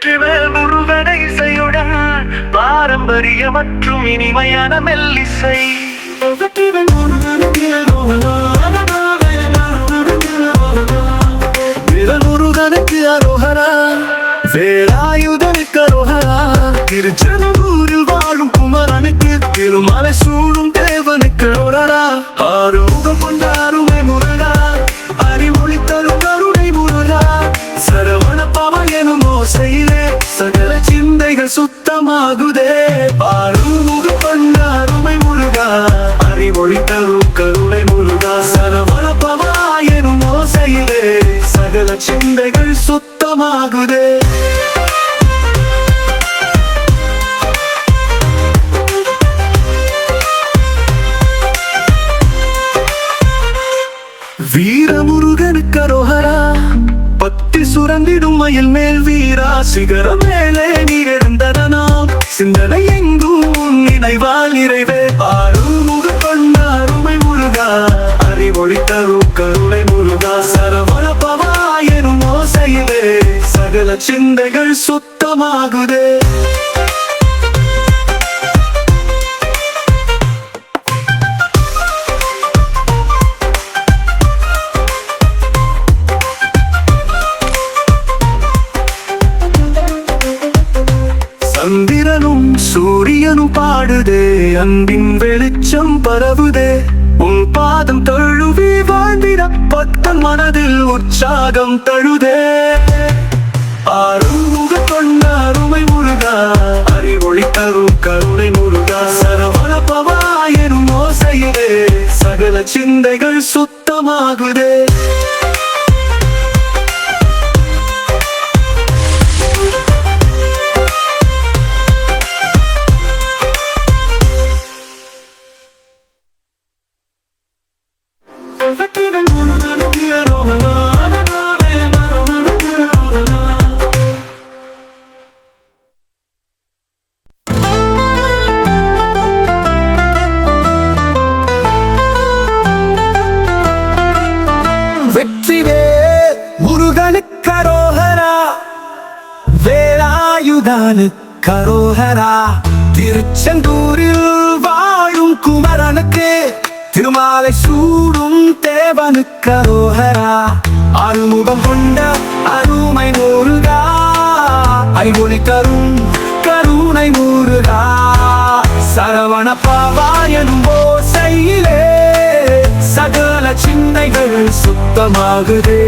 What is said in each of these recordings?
வெற்றிவேல் முருகனை இசையுடன் பாரம்பரிய மற்றும் இனிமையான மெல்லிசை. வெற்றிவேல் முருகனுக்கு அரோகரா, வேலாயுதனுக்கு அரோகரா, திருச்செந்தூரில் வாழும் குமரனுக்கு, திருமலை சூடும் தேவனுக்கு அரோகரா. ஆறுமுகம் கொண்ட அருமை முருகா, அறிவொளி தரும் கருணை முருகா, சரவண பவ எனும் ஓசையிலே சகல சிந்தைகள் சுத்தமாகுதே. ஆறுமுகம் கொண்ட அருமை முருகா, அறிவொளி தரும் கருணை முருகா, சரவண பவ எனும் ஓசையிலே சகல சிந்தைகள் சுத்தமாகுதே. வீரமுருகனுக்கு அரோகரா, பக்தி சுரந்திடும் மயில் மேல் வீரா, சிகர மேலே நீ எழுந்ததனால் சிந்தனை எங்கும் நினைவால் நிறைவே. ஆறுமுக கொண்ட அருமை முருகா, அறிவொளி தரும் கருணை முருகா, சரவண பவா எனும் ஓசையிலே சகல சிந்தைகள் சுத்தமாகுதே. சந்திரனும் சூரியனும் பாடுதே, அன்பின் வெளிச்சம் பரவுதே, உன் பாதம் தழுவி வாழ்ந்திட பக்தன் மனதில் உற்சாகம் தழுதே. ஆறுமுக கொண்ட அருமை முருகா, அறிவொளி தரும் கருணை முருகா, சரவண பவா எனும் ஓசையிலே சகல சிந்தைகள் சுத்தமாகுதே. வெற்றிவேல் முருகனுக்கு அரோகரா, வேலாயுதனுக்கு அரோகரா, திருச்செந்தூரில் வாழும் குமரனுக்கு, திருமாலை சூடும் தேவனுக்கு அரோகரா. ஆறுமுகம் கொண்ட அருமை முருகா, ஐவொளி தரும் கருணை முருகா, சரவண பவா எனும் ஓசையிலே சகல சிந்தைகள் சுத்தமாகுதே.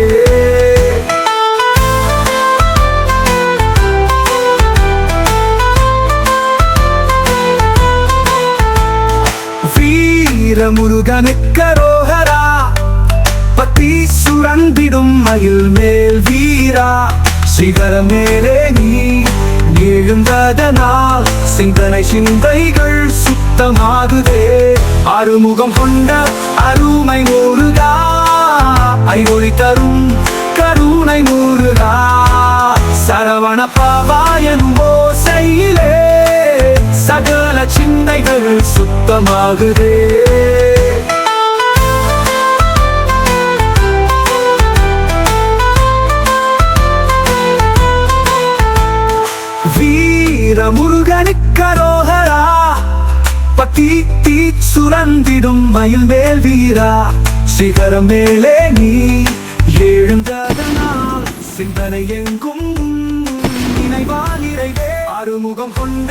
வீரமுருகனுக்கு அரோகரா, பக்தி சுரந்திடும் மயில் மேல் வீரா, சிகர மேலே நீ எழுந்ததனால் சிந்தனை சிந்தைகள் சுத்தமாகுதே. ஆறுமுகம் கொண்ட அருமை முருகா, ஐவொளி தரும் கருணை முருகா, சரவண பவா எனும் ஓசையிலே சகல சிந்தைகள் சுத்தமாகுதே. வீரமுருகனுக்கு அரோகரா, பக்தி சுரந்திடும் மயில் மேல் வீரா, சிகரம் மேலே நீ எழுந்ததனால் சிந்தனை எங்கும் நினைவால் நிறைவே. ஆறுமுகம் கொண்ட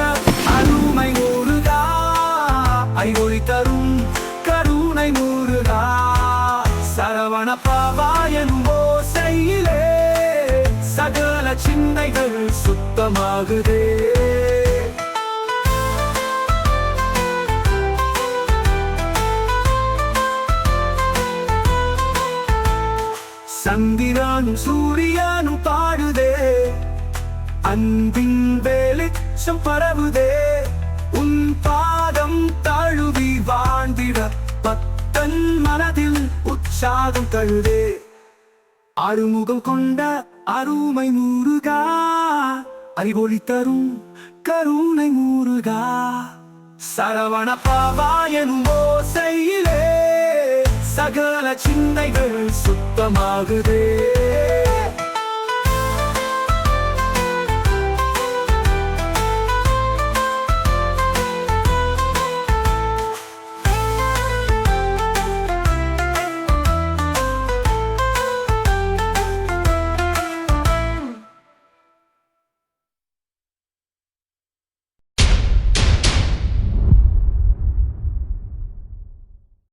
அருமை முருகா, ஐவொளி தரும் கருணை முருகா, சரவண பவா எனும் ஓசையிலே சகல சிந்தைகள் சுத்தமாகுதே. சந்திரனும் சூரியனும் பாடுதே, அன்பின் வெளிச்சம் பரவுதே, உன் பாதம் தழுவி வாழ்ந்திட பக்தன் மனதில் உற்சாகம் தழுதே. ஆறுமுகம் கொண்ட அருமை முருகா, அறிவொளி தரும் கருணை முருகா, சரவண பவா எனும் ஓசையிலே சகல சிந்தைகள் சுத்தமாகுதே.